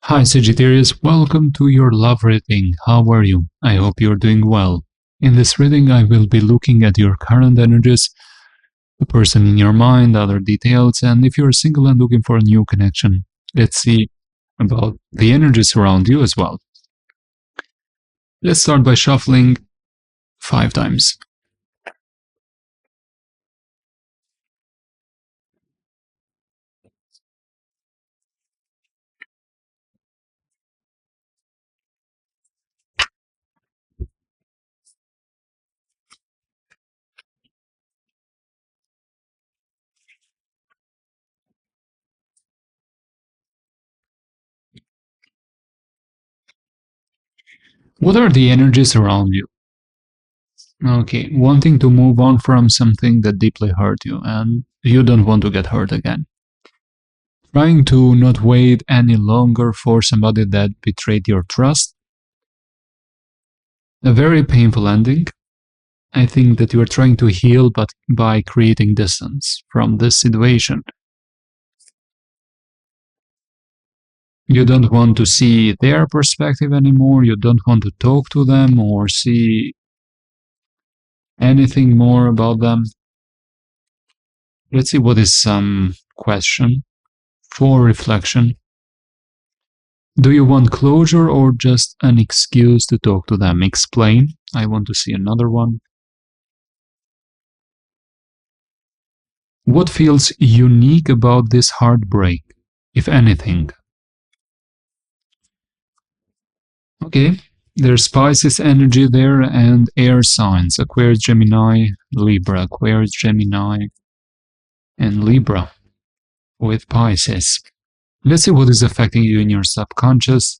Hi Sagittarius, welcome to your love reading. How are you? I hope you're doing well. In this reading, I will be looking at your current energies, the person in your mind, other details, and if you're single and looking for a new connection, let's see about the energies around you as well. Let's start by shuffling 5 times. What are the energies around you? Okay, wanting to move on from something that deeply hurt you, and you don't want to get hurt again. Trying to not wait any longer for somebody that betrayed your trust. A very painful ending. I think that you are trying to heal, but by creating distance from this situation. You don't want to see their perspective anymore. You don't want to talk to them or see anything more about them. Let's see what is some question for reflection. Do you want closure or just an excuse to talk to them? Explain. I want to see another one. What feels unique about this heartbreak, if anything? Okay, there's Pisces energy there and air signs, Aquarius, Gemini, Libra, Aquarius, Gemini, and Libra with Pisces. Let's see what is affecting you in your subconscious.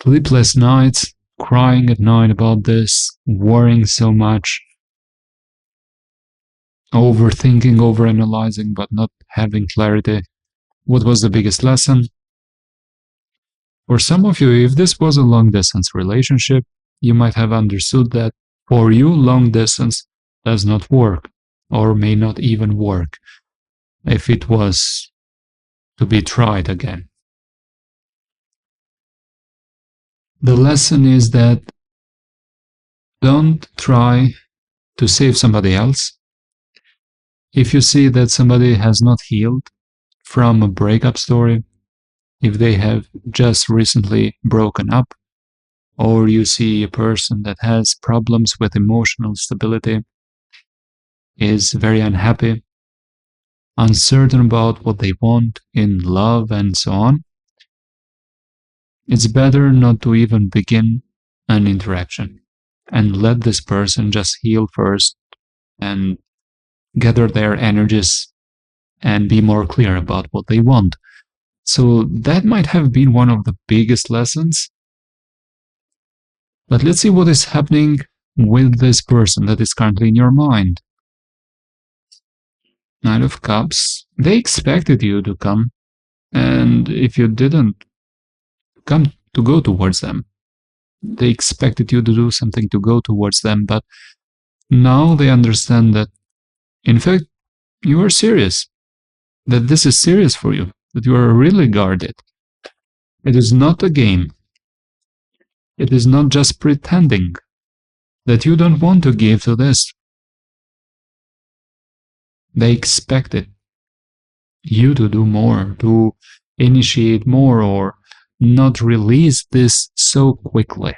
Sleepless nights, crying at night about this, worrying so much, overthinking, overanalyzing, but not having clarity. What was the biggest lesson? For some of you, if this was a long-distance relationship, you might have understood that for you, long distance does not work, or may not even work, if it was to be tried again. The lesson is that don't try to save somebody else. If you see that somebody has not healed from a breakup story, if they have just recently broken up, or you see a person that has problems with emotional stability, is very unhappy, uncertain about what they want in love and so on, it's better not to even begin an interaction and let this person just heal first and gather their energies and be more clear about what they want. So that might have been one of the biggest lessons. But let's see what is happening with this person that is currently in your mind. Knight of Cups. They expected you to come, and if you didn't come to go towards them, they expected you to do something to go towards them, but now they understand that, in fact, you are serious, that this is serious for you, that you are really guarded. It is not a game. It is not just pretending that you don't want to give to this. They expected you to do more, to initiate more, or not release this so quickly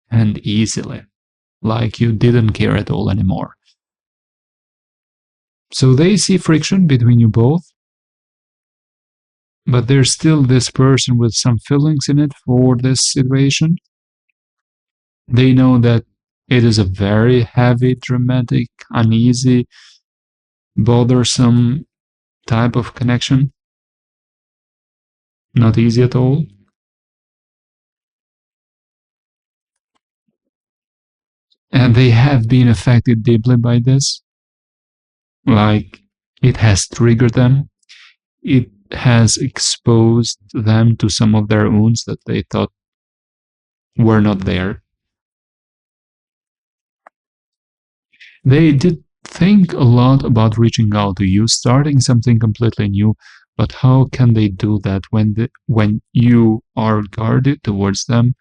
and easily, like you didn't care at all anymore. So they see friction between you both, but there's still this person with some feelings in it for this situation. They know that it is a very heavy, dramatic, uneasy, bothersome type of connection. Not easy at all. And they have been affected deeply by this. Like, it has triggered them. It has exposed them to some of their wounds that they thought were not there. They did think a lot about reaching out to you, starting something completely new, But how can they do that when you are guarded towards them,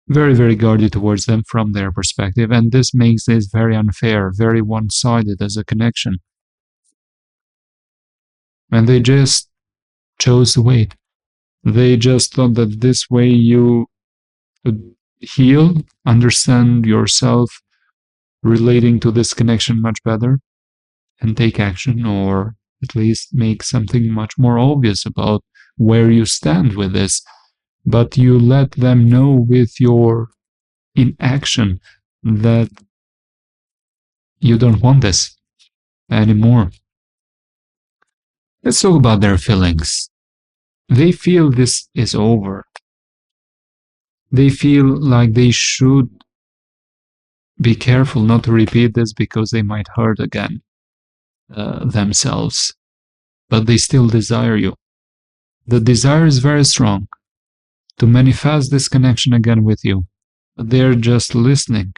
very, very guarded towards them from their perspective? And this makes this very unfair, very one-sided as a connection. And they just chose to wait. They just thought that this way you could heal, understand yourself, relating to this connection much better, and take action, or at least make something much more obvious about where you stand with this. But you let them know with your inaction that you don't want this anymore. Let's talk about their feelings. They feel this is over. They feel like they should be careful not to repeat this because they might hurt again themselves. But they still desire you. The desire is very strong to manifest this connection again with you. But they're just listening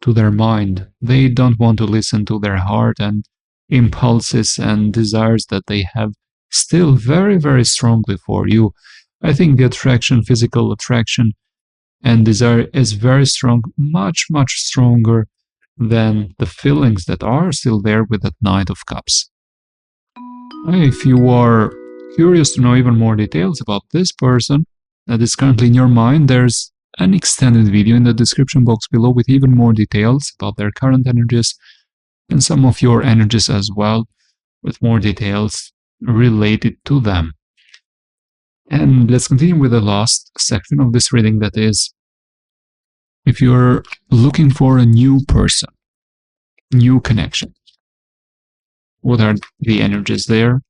to their mind. They don't want to listen to their heart and impulses and desires that they have still very, very strongly for you. I think the attraction, physical attraction and desire is very strong, much, much stronger than the feelings that are still there with that Knight of Cups. If you are curious to know even more details about this person that is currently in your mind, there's an extended video in the description box below with even more details about their current energies and some of your energies as well, with more details related to them. And let's continue with the last section of this reading, that is, if you're looking for a new person, new connection, what are the energies there?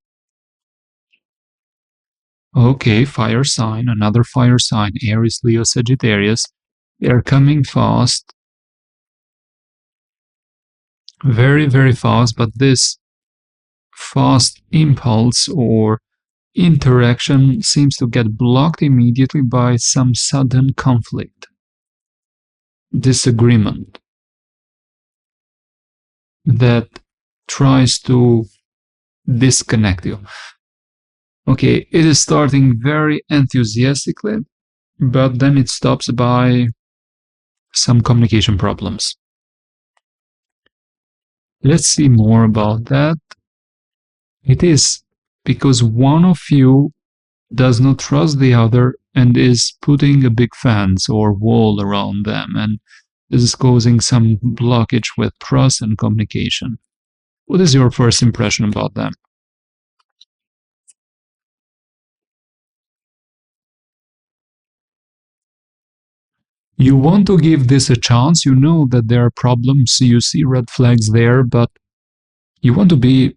Okay, fire sign, another fire sign, Aries, Leo, Sagittarius. They're coming fast, very, very fast, but this fast impulse or interaction seems to get blocked immediately by some sudden conflict, disagreement that tries to disconnect you. Okay, it is starting very enthusiastically, but then it stops by some communication problems. Let's see more about that. It is because one of you does not trust the other and is putting a big fence or wall around them, and this is causing some blockage with trust and communication. What is your first impression about them? You want to give this a chance. You know that there are problems, you see red flags there, but you want to be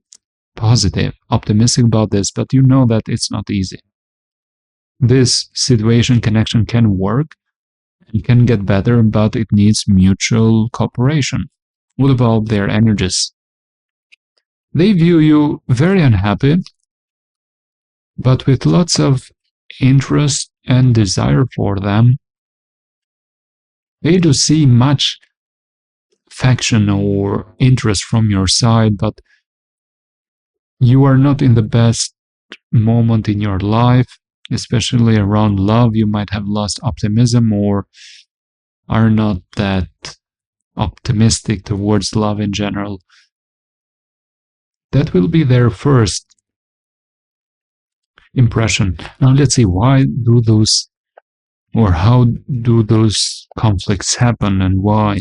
positive, optimistic about this, but you know that it's not easy. This situation, connection can work and can get better, but it needs mutual cooperation. What about their energies? They view you very unhappy, but with lots of interest and desire for them. They do see much affection or interest from your side, but you are not in the best moment in your life, especially around love. You might have lost optimism or are not that optimistic towards love in general. That will be their first impression. Now let's see, why do those, or how do those conflicts happen and why?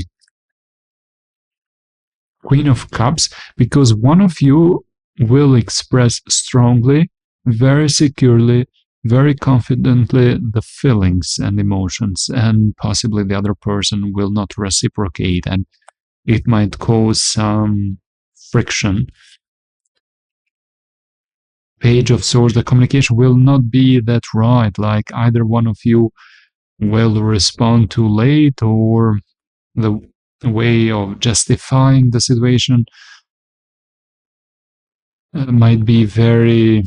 Queen of Cups, because one of you will express strongly, very securely, very confidently the feelings and emotions, and possibly the other person will not reciprocate, and it might cause some friction. Page of Swords, the communication will not be that right, like either one of you will respond too late, or the way of justifying the situation might be very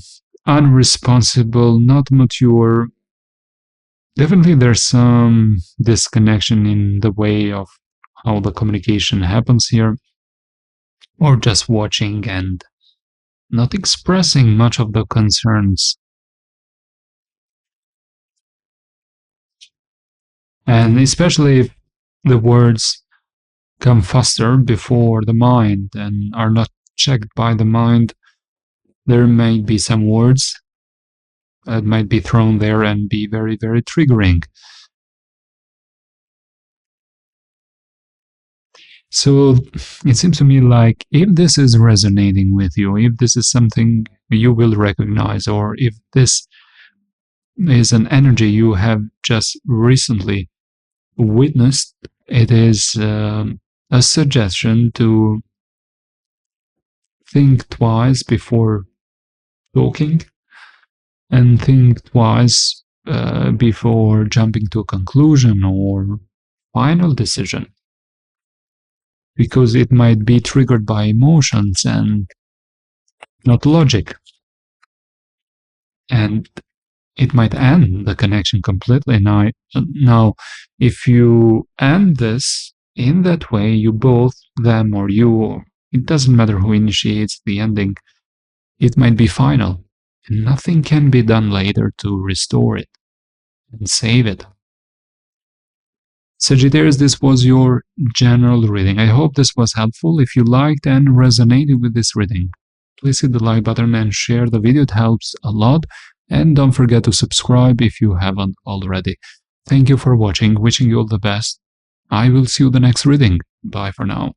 unresponsible, not mature. Definitely there's some disconnection in the way of how the communication happens here, or just watching and not expressing much of the concerns. And especially if the words come faster before the mind and are not checked by the mind, there might be some words that might be thrown there and be very, very triggering. So it seems to me like if this is resonating with you, if this is something you will recognize, or if this is an energy you have just recently witnessed, it is a suggestion to think twice before talking, and think twice before jumping to a conclusion or final decision, because it might be triggered by emotions and not logic, and it might end the connection completely. Now, if you end this in that way, you both, them or you, it doesn't matter who initiates the ending, it might be final, and nothing can be done later to restore it and save it. Sagittarius, this was your general reading. I hope this was helpful. If you liked and resonated with this reading, please hit the like button and share the video. It helps a lot. And don't forget to subscribe if you haven't already. Thank you for watching. Wishing you all the best. I will see you the next reading. Bye for now.